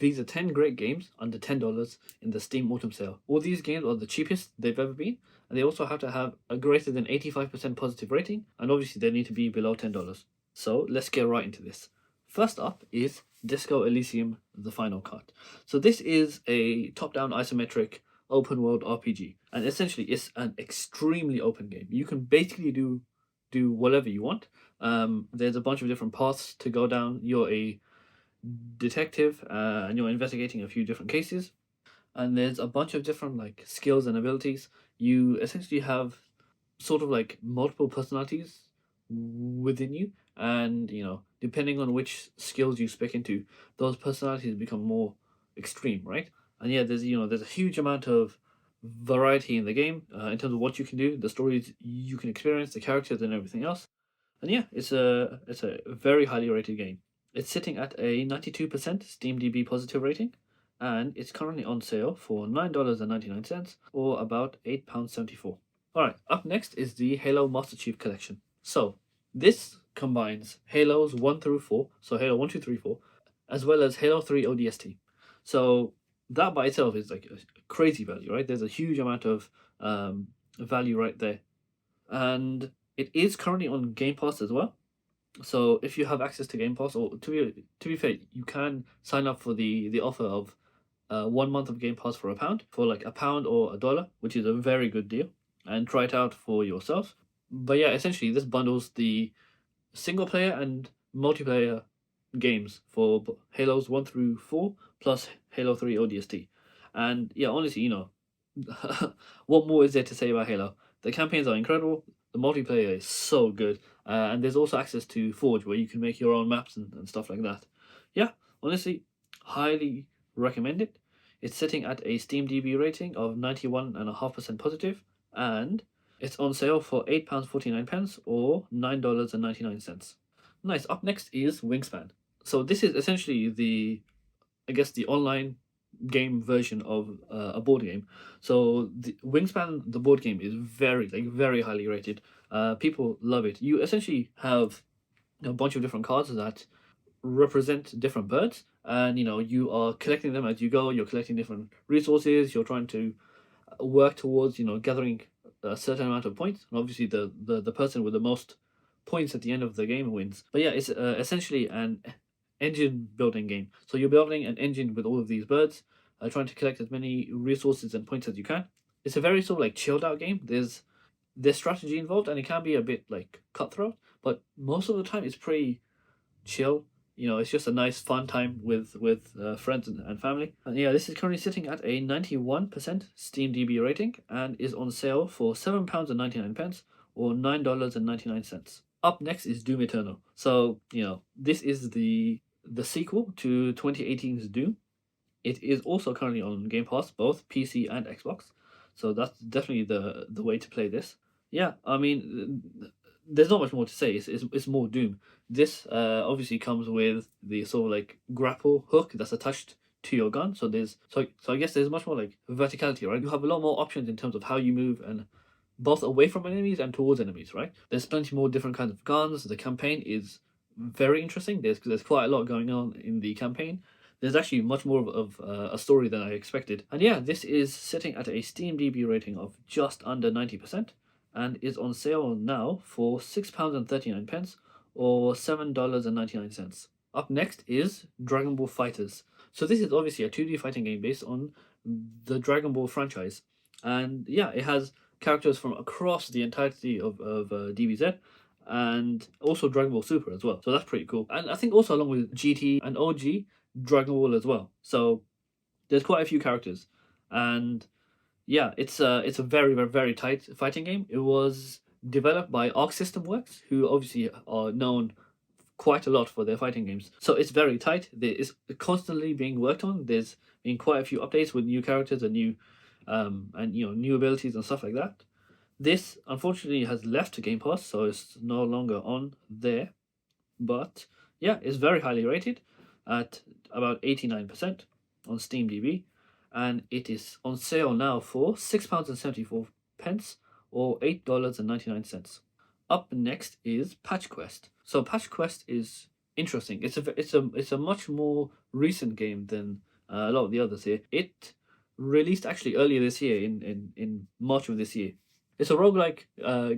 These are 10 great games under $10 in the Steam Autumn Sale. All these games are the cheapest they've ever been, and they also have to have a greater than 85% positive rating, and obviously they need to be below $10. So let's get right into this. First up is Disco Elysium: The Final Cut. So this is a top-down isometric open world RPG, and essentially it's an extremely open game. You can basically do whatever you want. There's a bunch of different paths to go down. You're a detective, and you're investigating a few different cases, and there's a bunch of different like skills and abilities. You essentially have sort of like multiple personalities within you, and depending on which skills you spec into, those personalities become more extreme, right? And yeah, there's a huge amount of variety in the game, in terms of what you can do, the stories you can experience, the characters, and everything else. And yeah, it's a very highly rated game. It's sitting at a 92% SteamDB positive rating, and it's currently on sale for $9.99, or about £8.74. Alright, up next is the Halo Master Chief Collection. So, this combines Halos 1 through 4, so Halo 1, 2, 3, 4, as well as Halo 3 ODST. So, that by itself is like a crazy value, right? There's a huge amount of value right there. And it is currently on Game Pass as well. So if you have access to Game Pass, or to be fair, you can sign up for the offer of 1 month of Game Pass for £1, for like £1 or $1, which is a very good deal, and try it out for yourself. But yeah, essentially this bundles the single player and multiplayer games for Halos 1 through 4 plus Halo 3 ODST. And yeah, honestly, what more is there to say about Halo? The campaigns are incredible. The multiplayer is so good, and there's also access to Forge, where you can make your own maps and stuff like that. Yeah, honestly, highly recommend it. It's sitting at a SteamDB rating of 91.5% positive, and it's on sale for £8.49, or $9.99. Nice. Up next is Wingspan. So this is essentially the online game version of a board game. So the Wingspan, the board game, is very highly rated. People love it. You essentially have a bunch of different cards that represent different birds, and you are collecting them as you go. You're collecting different resources. You're trying to work towards gathering a certain amount of points, and obviously the person with the most points at the end of the game wins. But yeah, it's essentially an engine building game. So you're building an engine with all of these birds, trying to collect as many resources and points as you can. It's a very sort of like chilled out game. There's strategy involved, and it can be a bit like cutthroat, but most of the time it's pretty chill. It's just a nice fun time with friends and family. And yeah, this is currently sitting at a 91% SteamDB rating, and is on sale for £7.99, or $9.99. Up next is Doom Eternal. So this is the sequel to 2018's Doom. It is also currently on Game Pass, both PC and Xbox. So that's definitely the way to play this. Yeah, I mean, there's not much more to say. It's more Doom. This obviously comes with the sort of like grapple hook that's attached to your gun. So I guess there's much more like verticality, right? You have a lot more options in terms of how you move, and both away from enemies and towards enemies, right? There's plenty more different kinds of guns. The campaign is very interesting. There's quite a lot going on in the campaign. There's actually much more of a story than I expected. And yeah, this is sitting at a SteamDB rating of just under 90%, and is on sale now for £6.39, or $7.99. Up next is Dragon Ball FighterZ. So this is obviously a 2D fighting game based on the Dragon Ball franchise. And yeah, it has characters from across the entirety of DBZ, and also Dragon Ball Super as well. So that's pretty cool. And I think also along with GT and OG Dragon Ball as well. So there's quite a few characters. And yeah, it's a very tight fighting game. It was developed by Arc System Works, who obviously are known quite a lot for their fighting games. So it's very tight. It's constantly being worked on. There's been quite a few updates with new characters and new new abilities and stuff like that. This unfortunately has left Game Pass, so it's no longer on there. But yeah, it's very highly rated at about 89% on SteamDB, and it is on sale now for £6.74, or $8.99. Up next is Patch Quest. So Patch Quest is interesting. It's a much more recent game than a lot of the others here. It released actually earlier this year in March of this year. It's a roguelike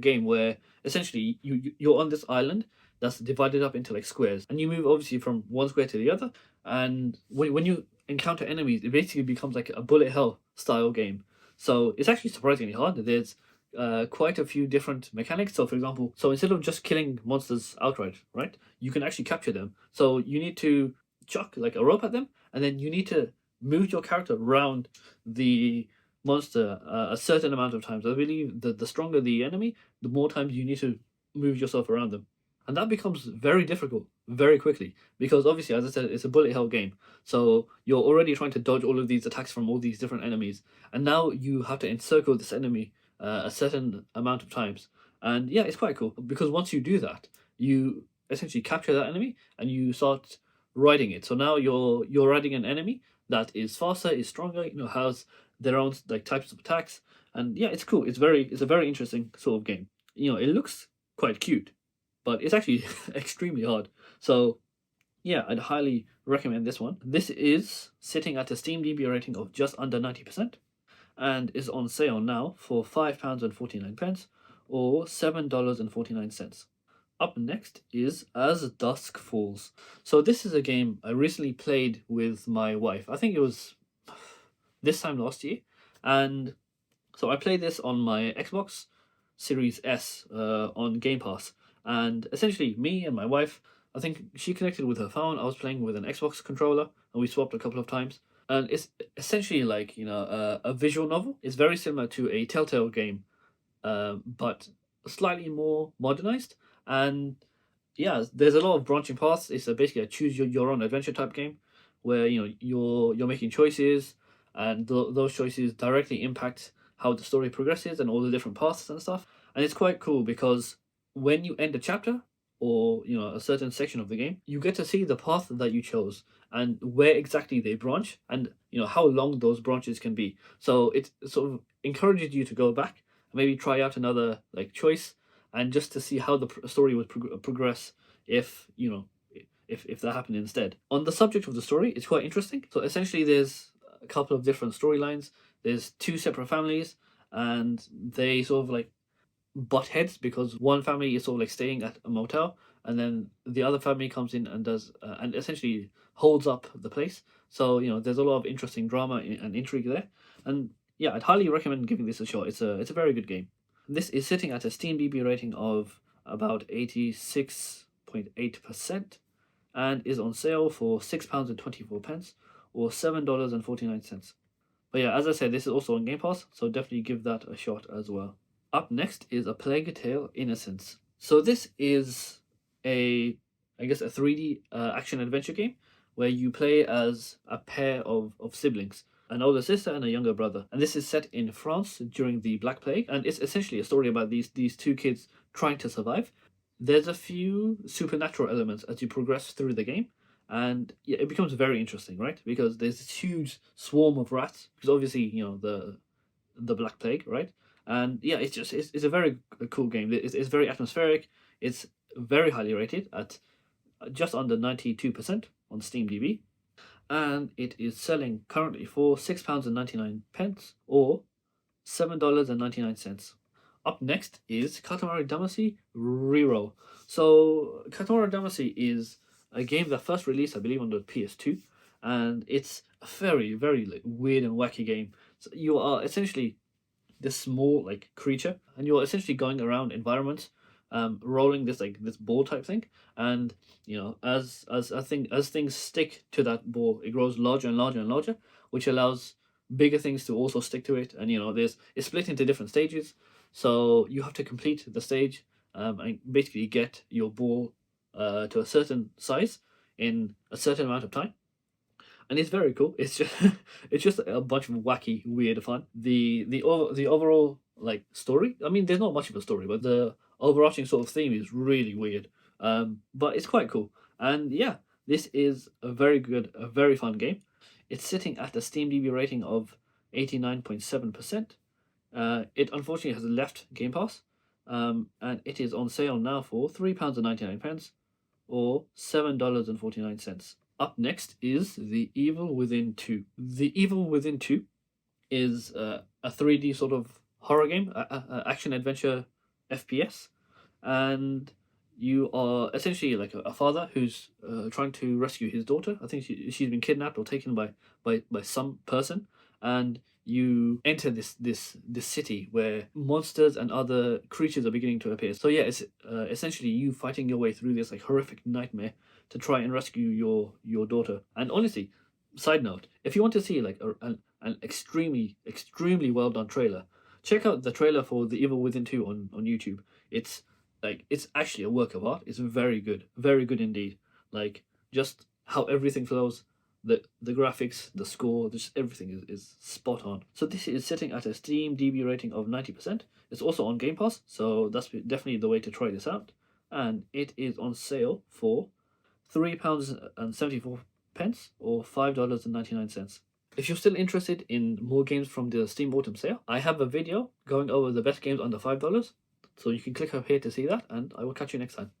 game where essentially you're on this island that's divided up into like squares, and you move obviously from one square to the other. And when you encounter enemies, it basically becomes like a bullet hell style game. So it's actually surprisingly hard. There's quite a few different mechanics. So for example, so instead of just killing monsters outright, right, you can actually capture them. So you need to chuck like a rope at them, and then you need to move your character around the monster a certain amount of times. I believe the stronger the enemy, the more times you need to move yourself around them. And that becomes very difficult very quickly because obviously, as I said, it's a bullet hell game. So you're already trying to dodge all of these attacks from all these different enemies, and now you have to encircle this enemy a certain amount of times. And yeah, it's quite cool because once you do that, you essentially capture that enemy and you start riding it. So now you're riding an enemy that is faster, is stronger, has their own like types of attacks. And yeah, it's cool. It's a very interesting sort of game. It looks quite cute, but it's actually extremely hard. So yeah, I'd highly recommend this one. This is sitting at a Steam DB rating of just under 90% and is on sale now for £5.49 or $7.49. Up next is As Dusk Falls. So this is a game I recently played with my wife. I think it was this time last year. And so I played this on my Xbox Series S on Game Pass. And essentially, me and my wife, I think she connected with her phone. I was playing with an Xbox controller, and we swapped a couple of times. And it's essentially like a visual novel. It's very similar to a Telltale game, but slightly more modernized. And yeah, there's a lot of branching paths. It's basically a choose your own adventure type game, where you're making choices, and those choices directly impact how the story progresses and all the different paths and stuff. And it's quite cool because when you end a chapter or a certain section of the game, you get to see the path that you chose and where exactly they branch, and how long those branches can be. So it sort of encourages you to go back and maybe try out another like choice, and just to see how the story would progress if if that happened instead. On the subject of the story, it's quite interesting. So essentially, there's a couple of different storylines. There's two separate families, and they sort of like butt heads because one family is sort of like staying at a motel, and then the other family comes in and does and essentially holds up the place. So there's a lot of interesting drama and intrigue there. And yeah, I'd highly recommend giving this a shot. It's a very good game. This is sitting at a Steam DB rating of about 86.8% and is on sale for £6.24 or $7.49. But yeah, as I said, this is also on Game Pass, so definitely give that a shot as well. Up next is A Plague Tale: Innocence. So this is I guess a 3D action adventure game where you play as a pair of siblings, an older sister and a younger brother. And this is set in France during the Black Plague, and it's essentially a story about these two kids trying to survive. There's a few supernatural elements as you progress through the game, and yeah, it becomes very interesting, right? Because there's this huge swarm of rats, because obviously the Black Plague, right? And yeah, it's a very cool game. It's very atmospheric. It's very highly rated at just under 92% on Steam DB, and it is selling currently for £6.99 or $7.99. Up next is Katamari Damacy Reroll. So Katamari Damacy is a game that first released, I believe, on the PS2, and it's a very, very like weird and wacky game. So you are essentially this small like creature, and you're essentially going around environments, rolling this ball type thing, and as things stick to that ball, it grows larger and larger and larger, which allows bigger things to also stick to it. And it's split into different stages, so you have to complete the stage and basically get your ball to a certain size in a certain amount of time. And it's very cool. It's just it's just a bunch of wacky, weird fun. The overall like story. I mean, there's not much of a story, but the overarching sort of theme is really weird. But it's quite cool. And yeah, this is a very fun game. It's sitting at a Steam DB rating of 89.7%. It unfortunately has left Game Pass, and it is on sale now for £3.99 or $7.49. up next is The Evil Within 2. The Evil Within 2 is a 3D sort of horror game, action adventure FPS, and you are essentially like a father who's trying to rescue his daughter. I think she's been kidnapped or taken by some person, and you enter this city where monsters and other creatures are beginning to appear. So yeah, it's essentially you fighting your way through this like horrific nightmare to try and rescue your daughter. And honestly, side note, if you want to see like an extremely well done trailer, check out the trailer for The Evil Within 2 on YouTube. It's like it's actually a work of art. It's very good indeed. Like just how everything flows, the graphics, the score, just everything is spot on. So this is sitting at a Steam DB rating of 90%. It's also on Game Pass, so that's definitely the way to try this out. And it is on sale for £3.74 or $5.99. If you're still interested in more games from the Steam Autumn Sale, I have a video going over the best games under $5. So you can click up here to see that, and I will catch you next time.